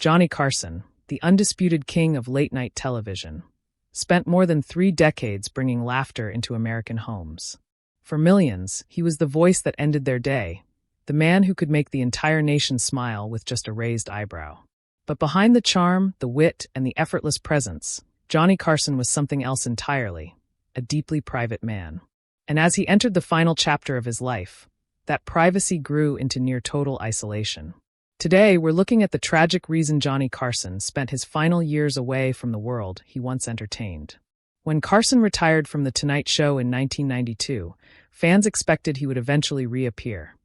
Johnny Carson, the undisputed king of late-night television, spent more than 3 decades bringing laughter into American homes. For millions, he was the voice that ended their day, the man who could make the entire nation smile with just a raised eyebrow. But behind the charm, the wit, and the effortless presence, Johnny Carson was something else entirely, a deeply private man. And as he entered the final chapter of his life, that privacy grew into near total isolation. Today, we're looking at the tragic reason Johnny Carson spent his final years away from the world he once entertained. When Carson retired from The Tonight Show in 1992, fans expected he would eventually reappear.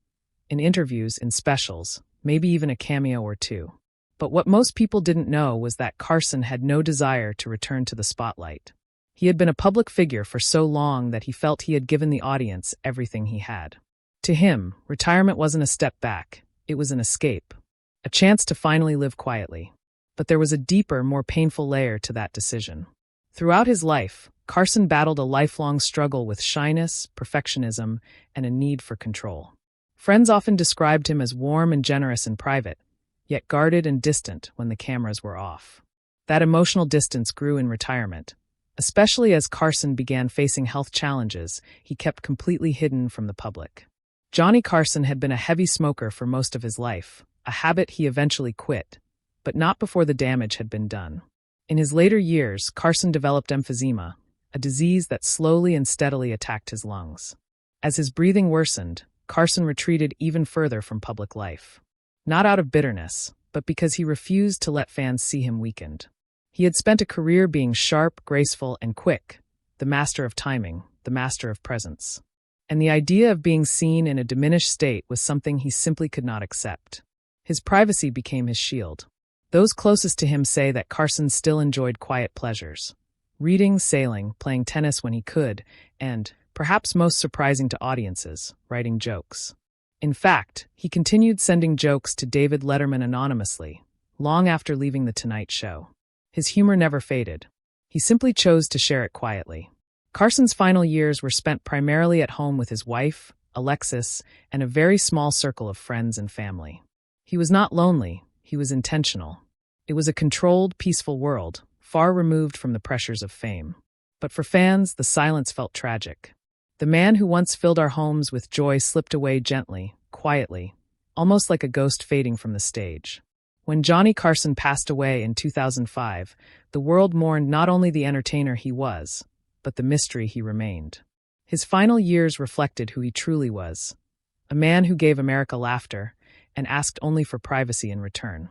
In interviews, in specials, maybe even a cameo or two. But what most people didn't know was that Carson had no desire to return to the spotlight. He had been a public figure for so long that he felt he had given the audience everything he had. To him, retirement wasn't a step back, it was an escape. A chance to finally live quietly. But there was a deeper, more painful layer to that decision. Throughout his life, Carson battled a lifelong struggle with shyness, perfectionism, and a need for control. Friends often described him as warm and generous in private, yet guarded and distant when the cameras were off. That emotional distance grew in retirement. Especially as Carson began facing health challenges, he kept completely hidden from the public. Johnny Carson had been a heavy smoker for most of his life, a habit he eventually quit, but not before the damage had been done. In his later years, Carson developed emphysema, a disease that slowly and steadily attacked his lungs. As his breathing worsened, Carson retreated even further from public life. Not out of bitterness, but because he refused to let fans see him weakened. He had spent a career being sharp, graceful, and quick, the master of timing, the master of presence. And the idea of being seen in a diminished state was something he simply could not accept. His privacy became his shield. Those closest to him say that Carson still enjoyed quiet pleasures. Reading, sailing, playing tennis when he could, and, perhaps most surprising to audiences, writing jokes. In fact, he continued sending jokes to David Letterman anonymously, long after leaving The Tonight Show. His humor never faded. He simply chose to share it quietly. Carson's final years were spent primarily at home with his wife, Alexis, and a very small circle of friends and family. He was not lonely, he was intentional. It was a controlled, peaceful world, far removed from the pressures of fame. But for fans, the silence felt tragic. The man who once filled our homes with joy slipped away gently, quietly, almost like a ghost fading from the stage. When Johnny Carson passed away in 2005, the world mourned not only the entertainer he was, but the mystery he remained. His final years reflected who he truly was, a man who gave America laughter and asked only for privacy in return.